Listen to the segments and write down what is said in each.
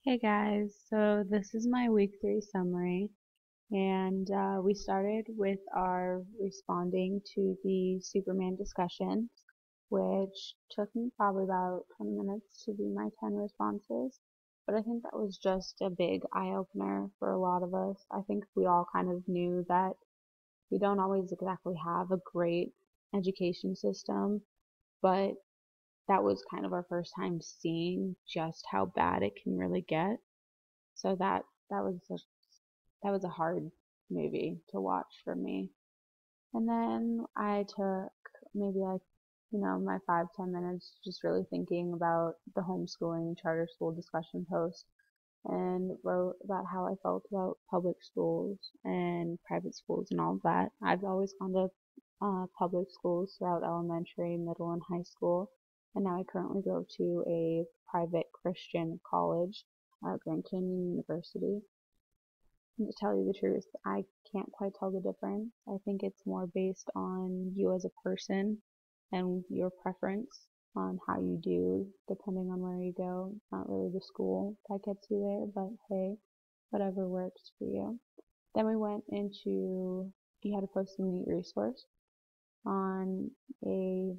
Hey guys, so this is my week 3 summary, and we started with our responding to the Superman discussion, which took me probably about 20 minutes to do my 10 responses. But I think that was just a big eye-opener for a lot of us. I think we all kind of knew that we don't always exactly have a great education system, but that was kind of our first time seeing just how bad it can really get. So that was a hard movie to watch for me. And then I took maybe my 5-10 minutes just really thinking about the homeschooling charter school discussion post and wrote about how I felt about public schools and private schools and all of that. I've always gone to public schools throughout elementary, middle, and high school, and now I currently go to a private Christian college, Grand Canyon University. And to tell you the truth, I can't quite tell the difference. I think it's more based on you as a person and your preference on how you do, depending on where you go. It's not really the school that gets you there, but hey, whatever works for you. Then we went into, you had to post a neat resource on a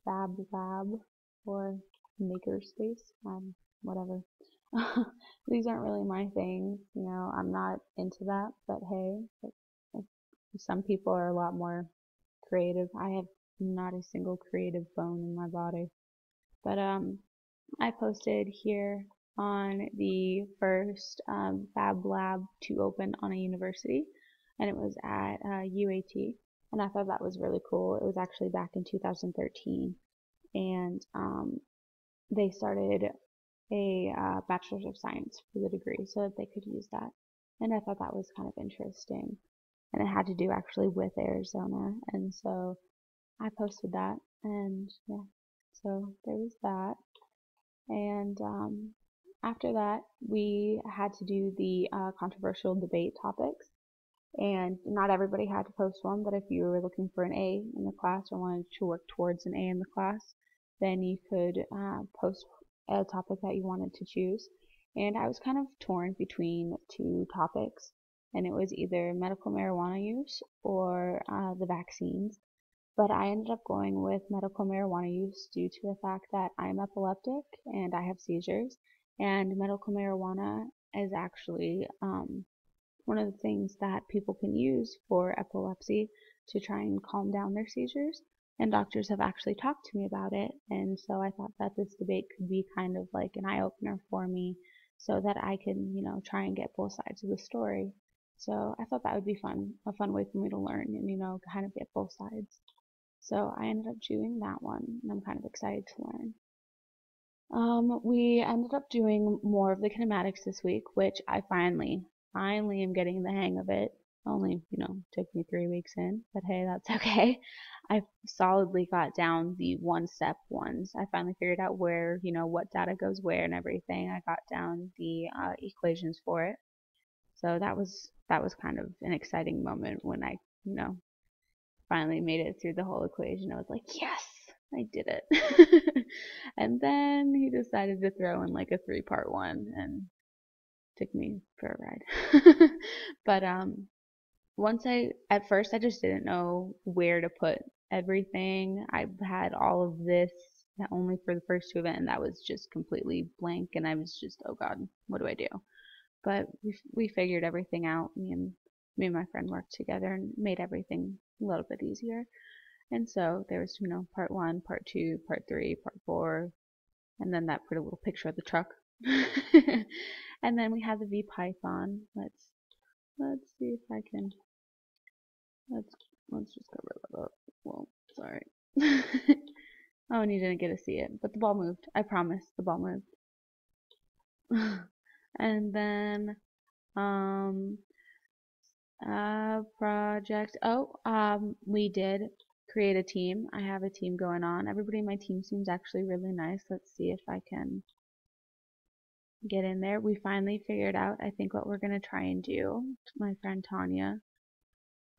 Fab Lab or Makerspace, whatever. These aren't really my thing, I'm not into that, but hey, some people are a lot more creative. I have not a single creative bone in my body. But I posted here on the first Fab Lab to open on a university, and it was at UAT, and I thought that was really cool. It was actually back in 2013, and they started a Bachelor's of Science for the degree so that they could use that, and I thought that was kind of interesting, and it had to do actually with Arizona, and so I posted that, and yeah, so there was that. And after that, we had to do the controversial debate topics. And not everybody had to post one, but if you were looking for an A in the class or wanted to work towards an A in the class, then you could post a topic that you wanted to choose. And I was kind of torn between two topics, and it was either medical marijuana use or the vaccines. But I ended up going with medical marijuana use due to the fact that I'm epileptic and I have seizures, and medical marijuana is actually one of the things that people can use for epilepsy to try and calm down their seizures. And doctors have actually talked to me about it, and so I thought that this debate could be kind of like an eye opener for me so that I can try and get both sides of the story. So I thought that would be fun, a fun way for me to learn and kind of get both sides. So I ended up doing that one, and I'm kind of excited to learn. We ended up doing more of the kinematics this week, which I finally am getting the hang of it. Only took me 3 weeks in, but hey, that's okay. I solidly got down the one-step ones. I finally figured out where what data goes where and everything. I got down the equations for it. So that was kind of an exciting moment when I finally made it through the whole equation. I was like, yes, I did it. And then he decided to throw in like a three-part one and took me for a ride. But at first I just didn't know where to put everything. I had all of this only for the first two events, and that was just completely blank, and I was just, oh God, what do I do? But we figured everything out. Me and my friend worked together and made everything a little bit easier. And so there was part one, part two, part three, part four, and then that pretty little picture of the truck. And then we have the VPython. Let's see if I can let's let's just cover that up. Well, sorry. Oh, and you didn't get to see it, but the ball moved. I promise, the ball moved. And then um project. Oh, we did create a team. I have a team going on. Everybody in my team seems actually really nice. Let's see if I can get in there. We finally figured out, I think, what we're gonna try and do. My friend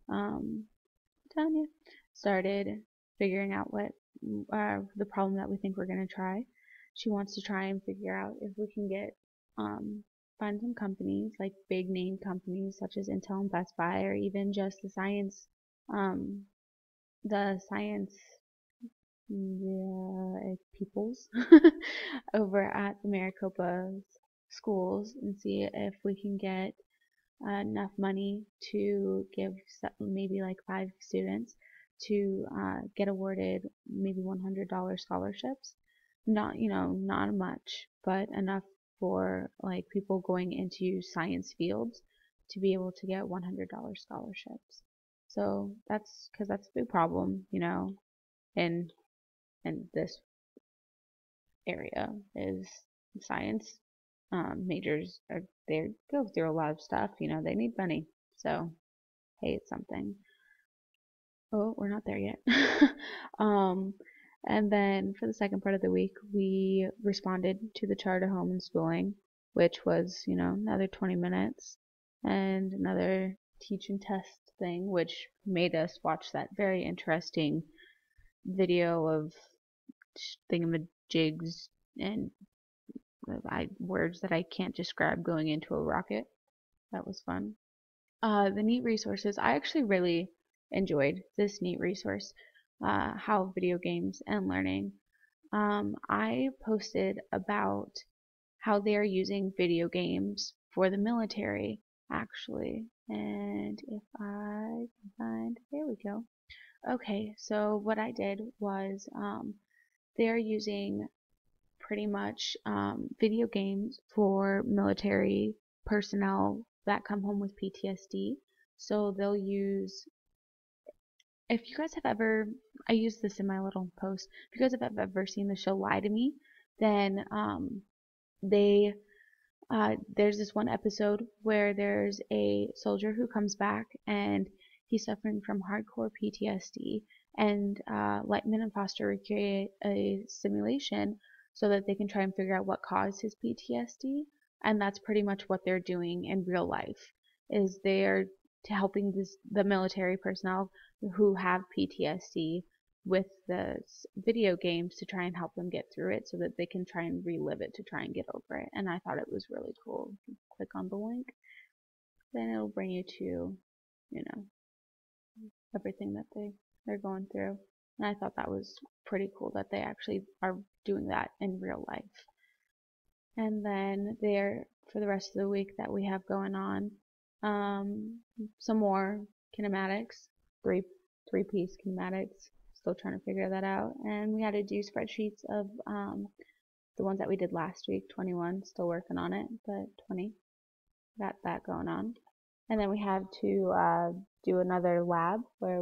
um, Tanya started figuring out what the problem that we think we're gonna try. She wants to try and figure out if we can get find some companies, like big name companies such as Intel and Best Buy, or even just um, the science peoples over at the Maricopa schools, and see if we can get enough money to give maybe like 5 students to get awarded maybe $100 scholarships. Not, not much, but enough for like people going into science fields to be able to get $100 scholarships. So that's because that's a big problem, in this area is science majors are they go through a lot of stuff, they need money. So hey, it's something. Oh, we're not there yet. um and then for the second part of the week we responded to the charter homeschooling, which was, another 20 minutes and another teach and test thing, which made us watch that very interesting video of thingamajigs and words that I can't describe going into a rocket. That was fun. The neat resources. I actually really enjoyed this neat resource, how video games and learning. I posted about how they are using video games for the military, actually. And if I can find, there we go. Okay, so what I did was they're using pretty much video games for military personnel that come home with PTSD. So they'll use, if you guys have ever, I use this in my little post, if you guys have ever seen the show Lie to Me, then they there's this one episode where there's a soldier who comes back and he's suffering from hardcore PTSD, and Lightman and Foster recreate a simulation so that they can try and figure out what caused his PTSD, and that's pretty much what they're doing in real life. Is they're helping the military personnel who have PTSD with the video games to try and help them get through it so that they can try and relive it to try and get over it. And I thought it was really cool. If you click on the link, then it'll bring you to, everything that they're going through. And I thought that was pretty cool that they actually are doing that in real life. And then for the rest of the week that we have going on, some more kinematics, three-piece kinematics. Still trying to figure that out. And we had to do spreadsheets of the ones that we did last week, 21. Still working on it, but 20. Got that going on. And then we had to do another lab where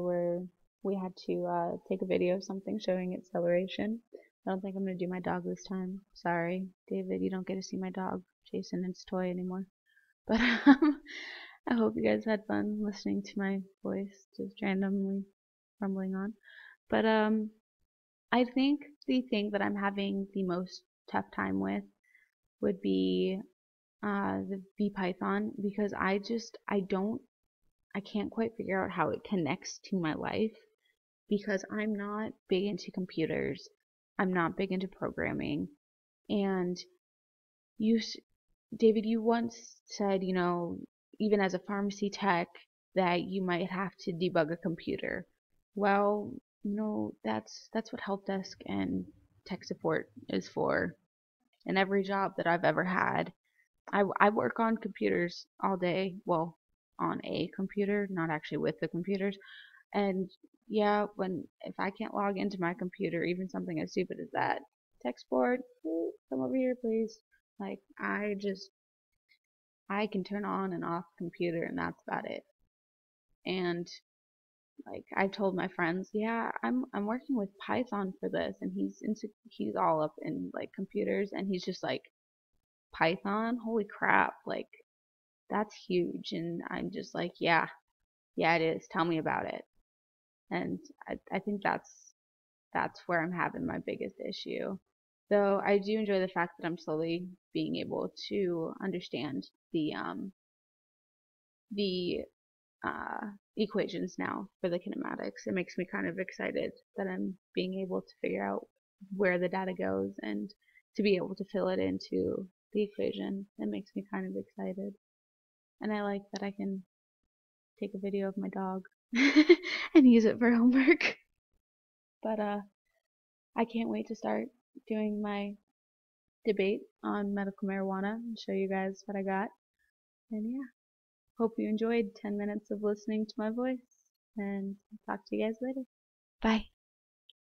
we had to take a video of something showing acceleration. I don't think I'm going to do my dog this time. Sorry, David, you don't get to see my dog chasing its toy anymore. But I hope you guys had fun listening to my voice just randomly rumbling on. But I think the thing that I'm having the most tough time with would be the VPython, because I can't quite figure out how it connects to my life, because I'm not big into computers. I'm not big into programming. And David, you once said, even as a pharmacy tech, that you might have to debug a computer. Well, that's what help desk and tech support is for. In every job that I've ever had, I work on computers all day. Well, on a computer, not actually with the computers. And yeah, if I can't log into my computer, even something as stupid as that, tech support, come over here, please. Like, I can turn on and off the computer, and that's about it. And like, I've told my friends, yeah, I'm working with Python for this, and he's all up in like computers, and he's just like, Python, holy crap, like that's huge. And I'm just like, yeah, it is. Tell me about it. And I think that's where I'm having my biggest issue. Though I do enjoy the fact that I'm slowly being able to understand the equations now for the kinematics. It makes me kind of excited that I'm being able to figure out where the data goes and to be able to fill it into the equation. It makes me kind of excited. And I like that I can take a video of my dog and use it for homework. But I can't wait to start doing my debate on medical marijuana and show you guys what I got. And yeah, hope you enjoyed 10 minutes of listening to my voice, and talk to you guys later. Bye.